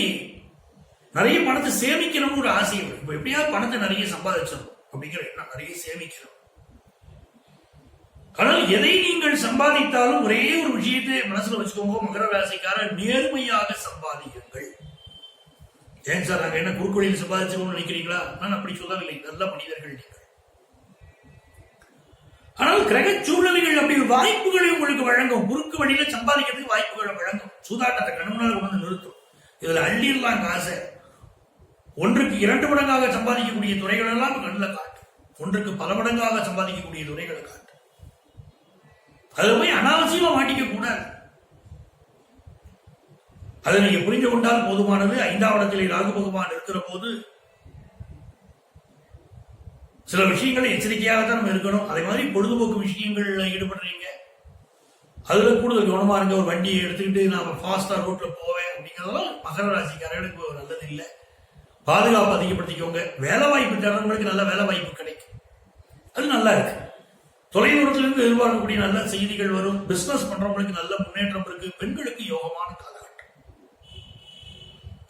நிறைய பணத்தை சேமிக்கணும்னு ஒரு ஆசை வரும். இப்ப எப்படியாவது பணத்தை நிறைய சம்பாதிச்சிடணும் அப்படிங்கிற எண்ணம், நிறைய சேமிக்கணும். ஆனால் எதை நீங்கள் சம்பாதித்தாலும் ஒரே ஒரு விஷயத்தை மனசுல வச்சுக்கோங்க, மகர ராசிக்காரர், நேர்மையாக சம்பாதியுங்கள். ஏன் சார் நாங்க என்ன குறுக்கொழியில் சம்பாதிச்சோம்னு நினைக்கிறீங்களா? நான் அப்படி சொல்லவில்லை. நல்ல மனிதர்கள் நீங்கள். ஆனால் கிரக சூழ்நிலைகள் அப்படி வாய்ப்புகளை உங்களுக்கு வழங்கும். குறுக்கு வழியில சம்பாதிக்கிறதுக்கு வாய்ப்புகளை வழங்கும். சூதாட்டத்தை கண்முன்னால் கொண்டு நிறுத்தும். இதுல அள்ளிடலாம் காசை. ஒன்றுக்கு 2 மடங்காக சம்பாதிக்கக்கூடிய துறைகள் எல்லாம் கண்ணில் காட்டும். ஒன்றுக்கு பல மடங்காக சம்பாதிக்கக்கூடிய துறைகளை காட்டும். அது போய் அனாவசியமா மாட்டிக்க கூடாது. அதை நீங்க புரிந்து கொண்டால் போதுமானது. 5ஆம் இடத்திலே ராகு பகவான் இருக்கிற போது சில விஷயங்களை எச்சரிக்கையாகத்தான் நம்ம இருக்கணும். அதே மாதிரி பொழுதுபோக்கு விஷயங்கள்ல ஈடுபடுறீங்க, அதுல கூடுதல் கவனமா இருங்க. ஒரு வண்டியை எடுத்துக்கிட்டு நான் ஃபாஸ்டா ரோட்ல போவேன் அப்படிங்கிறதெல்லாம் மகர ராசிக்காரர்களுக்கு நல்லது இல்லை. பாதுகாப்பு அதிகப்படுத்திக்கோங்க. வேலை வாய்ப்பு தரவங்களுக்கு நல்ல வேலை வாய்ப்பு கிடைக்கும், அது நல்லா இருக்கு. தொலைதூரத்திலிருந்து எதிர்பார்க்கக்கூடிய நல்ல செய்திகள் வரும். பிசினஸ் பண்றவங்களுக்கு நல்ல முன்னேற்றம் இருக்கு. பெண்களுக்கு யோகமான காலகட்டம்.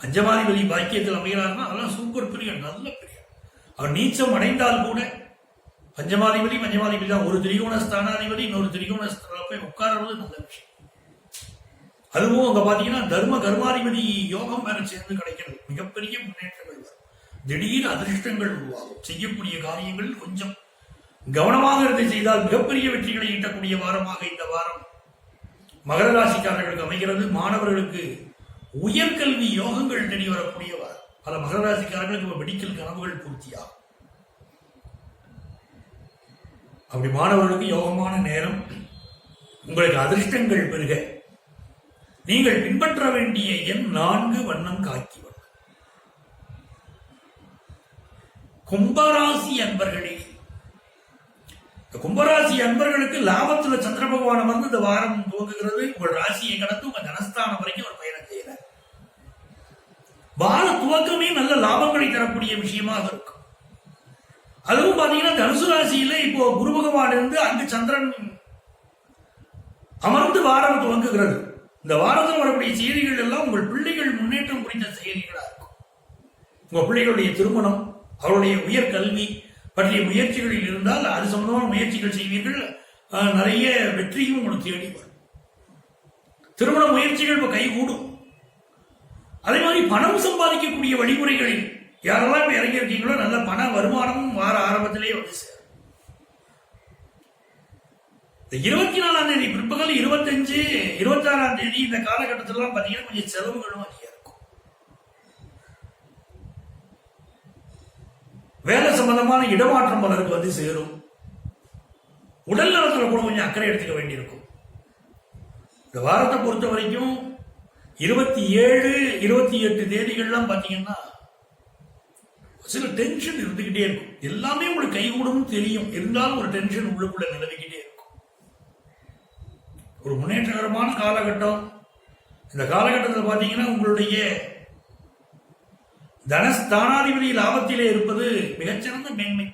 பஞ்சமாதிபதி பாக்கியத்தில் அமைகிறார்னா அதெல்லாம் சூப்பர் பிரியம், நல்ல பிரியம். அவர் நீச்சம் அடைந்தால் கூட பஞ்சமாதிபதி தான். ஒரு திரிகோண ஸ்தானாதிபதி இன்னொரு திரிகோண போய் உட்கார்றது நல்ல விஷயம். அதுவும் அங்க பாத்தீங்கன்னா தர்ம கர்மாதிபதி யோகம் வேற சேர்ந்து கிடைக்கிறது. மிகப்பெரிய முன்னேற்றங்கள் வரும். திடீர் அதிர்ஷ்டங்கள் உருவாகும். செய்யக்கூடிய காரியங்கள் கொஞ்சம் கவனமாக இருந்து செய்தால் மிகப்பெரிய வெற்றிகளை ஈட்டக்கூடிய வாரமாக இந்த வாரம் மகர ராசிக்காரர்களுக்கு அமைகிறது. மாணவர்களுக்கு உயர்கல்வி யோகங்கள் தேடி வரக்கூடிய வாரம். பல மகர ராசிக்காரர்களுக்கு மெடிக்கல் கனவுகள் பூர்த்தியாகும். அப்படி மாணவர்களுக்கு யோகமான நேரம். உங்களுக்கு அதிர்ஷ்டங்கள் பெருக நீங்கள் பின்பற்ற வேண்டிய எண் 4, வண்ணம் காக்கி வண்ணம். கும்பராசி அன்பர்களே, கும்பராசி அன்பர்களுக்கு லாபத்துல சந்திர பகவான் அமர்ந்து இந்த வாரம் துவங்குகிறது. உங்கள் ராசியை கடந்து உங்க தனஸ்தானம் வரைக்கும் ஒரு பயணம் செய்கிறார். வார துவக்கமே நல்ல லாபங்களை தரக்கூடிய விஷயமாக இருக்கும். அதுவும் பாத்தீங்கன்னா தனுசு ராசியில இப்போ குரு பகவான் இருந்து அங்கு சந்திரன் அமர்ந்து வாரம் துவங்குகிறது. இந்த வாரத்தில் வரக்கூடிய செய்திகள் எல்லாம் உங்கள் பிள்ளைகள் முன்னேற்றம் குறித்த செய்திகளா இருக்கும். உங்க பிள்ளைகளுடைய திருமணம், அவருடைய உயர் கல்வி பற்றிய முயற்சிகளில் இருந்தால் அது சம்பந்தமான முயற்சிகள் செய்வீர்கள். நிறைய வெற்றியும் உங்களுக்கு தேடி வரும். திருமண முயற்சிகள் இப்ப கைகூடும். அதே மாதிரி பணம் சம்பாதிக்கக்கூடிய வழிமுறைகளில் யாரெல்லாம் இப்ப இறங்கி இருக்கீங்களோ நல்ல பண வருமானமும் வார ஆரம்பத்திலேயே வந்து சேரும். 24ஆம் தேதி பிற்பகல் 25, 26ஆம் தேதி இந்த காலகட்டத்திலாம் பாத்தீங்கன்னா கொஞ்சம் செலவுகளும் அதிகம் இருக்கும். வேலை சம்பந்தமான இடமாற்றம் பலருக்கு வந்து சேரும். உடல் நலத்துல கூட கொஞ்சம் அக்கறை எடுத்துக்க வேண்டியிருக்கும். இந்த வாரத்தை பொறுத்த வரைக்கும் 27, 28 தேதிகள்லாம் பாத்தீங்கன்னா சில டென்ஷன் இருந்துகிட்டே இருக்கும். எல்லாமே உங்களுக்கு கைகூடும் தெரியும், இருந்தாலும் ஒரு டென்ஷன் உள்ளுக்குள்ள நிலவிக்கிட்டே இருக்கும். ஒரு முன்னேற்றகரமான காலகட்டம். இந்த காலகட்டத்தில் பாத்தீங்கன்னா உங்களுடைய தனஸ்தானாதிபதி லாபத்திலே இருப்பது மிகச்சிறந்த மேன்மை.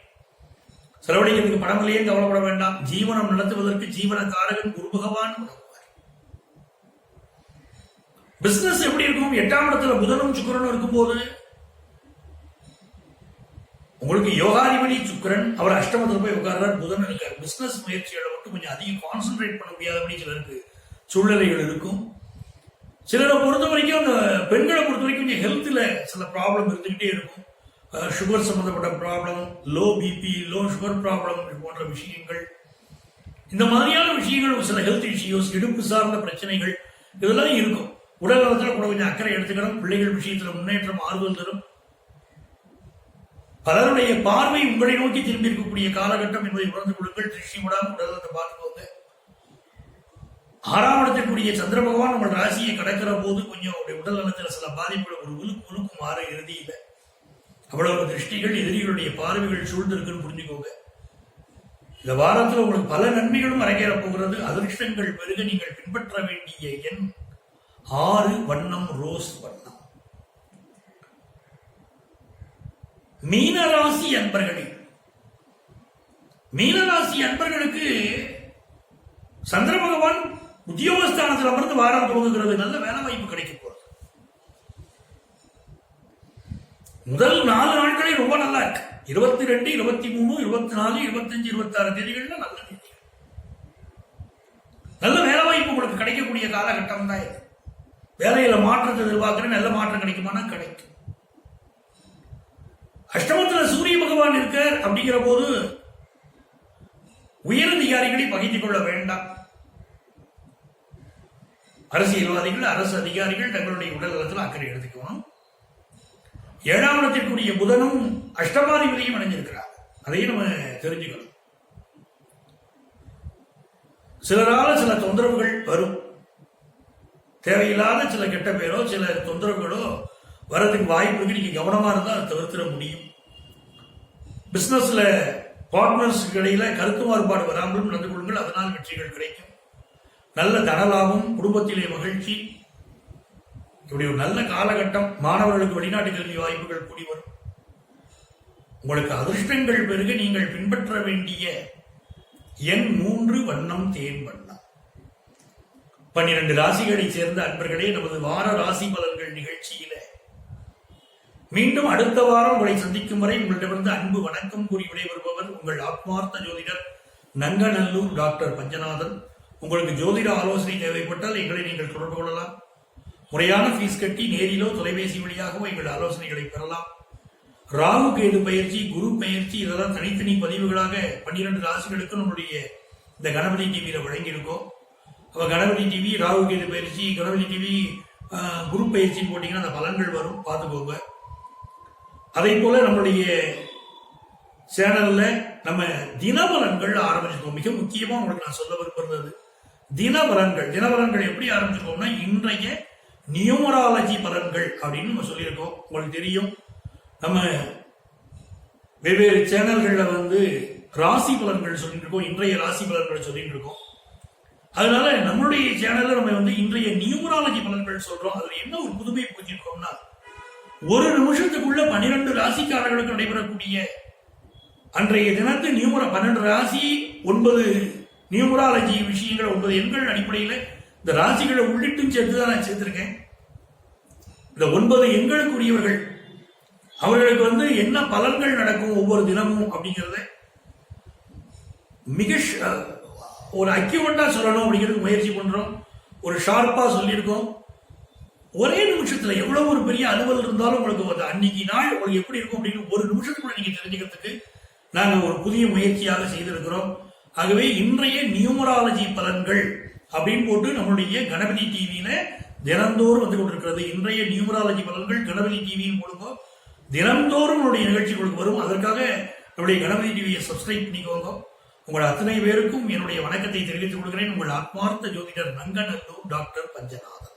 செலவழிக்கிறதுக்கு பணமில்லையே கவலைப்பட வேண்டாம். ஜீவனம் நடத்துவதற்கு ஜீவனக்காரகன் குரு பகவான் உதவுவார். பிசினஸ் எப்படி இருக்கும்? 8ஆம் இடத்துல புதனும் சுக்கிரனும் இருக்கும்போது உங்களுக்கு யோகாதிபதி சுக்கிரன், அவர் அஷ்டமத்தில் போய் உட்கார்றார், புதன் இருக்கார். பிசினஸ் முயற்சிகளை மட்டும் கொஞ்சம் அதிகம் கான்சென்ட்ரேட் பண்ண முடியாதபடி சிலருக்கு சூழ்நிலைகள் இருக்கும். சிலரை பொறுத்த வரைக்கும் அந்த பெண்களை பொறுத்த வரைக்கும் கொஞ்சம் ஹெல்த்ல சில ப்ராப்ளம் இருந்துகிட்டே இருக்கும். சுகர் சம்பந்தப்பட்ட problem, low BP, low sugar problem போன்ற விஷயங்கள், இந்த மாதிரியான விஷயங்கள், சில ஹெல்த் இஷ்யூஸ், இடுப்பு சார்ந்த பிரச்சனைகள் இதெல்லாம் இருக்கும். உடல் நலத்தில் கூட கொஞ்சம் அக்கறை எடுத்துக்கணும். பிள்ளைகள் விஷயத்துல முன்னேற்றம் ஆறுதல் தரும். பலருடைய பார்வை உங்களை நோக்கி திரும்பி இருக்கக்கூடிய காலகட்டம் என்பதை உணர்ந்து கொள்ளுங்கள். திருஷ்டி விடாமல் உடலத்தை பார்த்துக்கோங்க. 6ஆம் இடத்திற்குரிய சந்திர பகவான் உங்கள் ராசியை கடக்கிற போது கொஞ்சம் உடல் நலத்தில் சில பாதிப்புகள் ஒரு உழுக்கு மாற இறுதியில அவ்வளவு திருஷ்டிகள், எதிரிகளுடைய பார்வைகள் சூழ்ந்திருக்குன்னு புரிஞ்சுக்கோங்க. இந்த வாரத்தில் உங்களுக்கு பல நன்மைகளும் அரங்கேற போகிறது. அதிர்ஷ்டங்கள் பெருக நீங்கள் பின்பற்ற வேண்டிய எண் 6, வண்ணம் ரோஸ் வண்ணம். மீனராசி அன்பர்களே, மீனராசி அன்பர்களுக்கு சந்திர பகவான் உத்தியோகஸ்தானத்தில் அமர்ந்து வாரம் துவங்குகிறது, நல்ல வேலை வாய்ப்பு கிடைக்க போறது. முதல் 4 நாட்களே ரொம்ப நல்லா இருக்கு. 22, 23, 24, 25, 26 தேதிகள்ல நல்ல தேதி, நல்ல வேலை வாய்ப்பு உங்களுக்கு கிடைக்கக்கூடிய காலகட்டம் தான் இது. வேலையில மாற்றத்தை எதிர்பார்க்கிறேன், நல்ல மாற்றம் கிடைக்குமானா கிடைக்கும். அஷ்டமத்துல சூரிய பகவான் இருக்கார் அப்படிங்கிற போது உயரதிகாரிகளை பகிர்ந்து கொள்ள வேண்டாம். அரசியல்வாதிகள், அரசு அதிகாரிகள் தங்களுடைய உடல் நலத்தில் அக்கறை எடுத்துக்கணும். 7ஆம் இடத்திற்குரிய புதனும் அஷ்டமாதிபதியும் அடைஞ்சிருக்கிறார், அதையும் நம்ம தெரிஞ்சுக்கணும். சிலரால சில தொந்தரவுகள் வரும், தேவையில்லாத சில கெட்ட பேரோ சில தொந்தரவுகளோ வரதுக்கு வாய்ப்பு இருக்கு. நீங்க கவனமா இருந்தா அதை தவிர்த்திட முடியும். பிசினஸ்ல பார்ட்னர்ஸ்க்கு இடையில கருத்து மாறுபாடு வராமலும் நடந்து கொள்ளுங்கள், அதனால் வெற்றிகள் கிடைக்கும். நல்ல தனலாபம், குடும்பத்திலே மகிழ்ச்சி, இப்படி ஒரு நல்ல காலகட்டம். மாணவர்களுக்கு வெளிநாட்டு கல்வி வாய்ப்புகள் கூடி வரும். உங்களுக்கு அதிர்ஷ்டங்கள் பெருக நீங்கள் பின்பற்ற வேண்டிய எண் 3, வண்ணம் தேன் வண்ணம். 12 ராசிகளை சேர்ந்த அன்பர்களே, நமது வார ராசி பலன்கள் நிகழ்ச்சியில மீண்டும் அடுத்த வாரம் உங்களை சந்திக்கும் வரை உங்களிடமிருந்து அன்பு வணக்கம் கூறி விடைபெறுபவர் உங்கள் ஆத்மார்த்த ஜோதிடர் நங்கநல்லூர் டாக்டர் பஞ்சநாதன். உங்களுக்கு ஜோதிட ஆலோசனை தேவைப்பட்டால் எங்களை நீங்கள் தொடர்பு கொள்ளலாம். முறையான ஃபீஸ் கட்டி நேரிலோ தொலைபேசி வழியாகவோ எங்கள் ஆலோசனைகளை பெறலாம். ராகு கேது பயிற்சி, குரு பயிற்சி, இதெல்லாம் தனித்தனி பதிவுகளாக 12 ராசிகளுக்கு நம்முடைய இந்த கணபதி டிவியில வழங்கியிருக்கோம். அப்ப கணபதி டிவி ராகு கேது பயிற்சி, கணபதி டிவி குரு பயிற்சின்னு போட்டீங்கன்னா அந்த பலன்கள் வரும், பார்த்துக்கோங்க. அதே போல நம்முடைய சேனல்ல நம்ம தினபலன்கள் ஆரம்பிச்சிருக்கோம். மிக முக்கியமா உங்களுக்கு நான் சொல்ல விரும்புறது தினபலன்கள் எப்படி ஆரம்பிச்சிருக்கோம்னா, இன்றைய நியூமராலஜி பலன்கள் அப்படின்னு நம்ம சொல்லியிருக்கோம். உங்களுக்கு தெரியும், நம்ம வெவ்வேறு சேனல்கள்ல ராசி பலன்கள் சொல்லிட்டு இருக்கோம், இன்றைய ராசி பலன்கள் சொல்லிட்டு இருக்கோம். அதனால நம்மளுடைய சேனல்ல நம்ம இன்றைய நியூமராலஜி பலன்கள் சொல்றோம். அதுல என்ன ஒரு புதுமை புரிஞ்சிருக்கோம்னா, ஒரு நிமிஷத்துக்குள்ள 12 ராசிக்காரர்களுக்கு நடைபெறக்கூடிய அன்றைய தினத்து 12 ராசி 9 நியூமராலஜி விஷயங்கள் 9 எண்கள் அடிப்படையில் இந்த ராசிகளை உள்ளிட்டும் சேர்த்துதான் நான் சேர்த்திருக்கேன். இந்த 9 எண்களுக்குரியவர்கள் அவர்களுக்கு என்ன பலன்கள் நடக்கும் ஒவ்வொரு தினமும் அப்படிங்கறத மிக ஒரு அக்யூரேட்டா சொல்லணும் அப்படிங்கிறது முயற்சி பண்றோம். ஒரு ஷார்ப்பா சொல்லியிருக்கோம். ஒரே நிமிஷத்துல எவ்வளவு ஒரு பெரிய அலுவல் இருந்தாலும் உங்களுக்கு அன்னைக்கு நாள் உங்களுக்கு எப்படி இருக்கும் அப்படின்னு ஒரு நிமிஷத்துக்குள்ள நீங்க தெரிஞ்சுக்கிறதுக்கு நாங்க ஒரு புதிய முயற்சியாக செய்திருக்கிறோம். ஆகவே இன்றைய நியூமராலஜி பலன்கள் அப்படின்னு போட்டு நம்மளுடைய கணபதி டிவியில தினந்தோறும் கொண்டிருக்கிறது. இன்றைய நியூமராலஜி பலன்கள் கணபதி டிவியின் மூலமாக தினந்தோறும் நம்முடைய நிகழ்ச்சிகளுக்கு வரும். அதற்காக நம்முடைய கணபதி டிவியை சப்ஸ்கிரைப் பண்ணிக்கோங்க. உங்கள் அத்தனை பேருக்கும் என்னுடைய வணக்கத்தை தெரிவித்துக் கொள்கிறேன். உங்கள் ஆத்மார்த்த ஜோதிடர் நங்கநல்லூர் டாக்டர் பஞ்சநாதன்.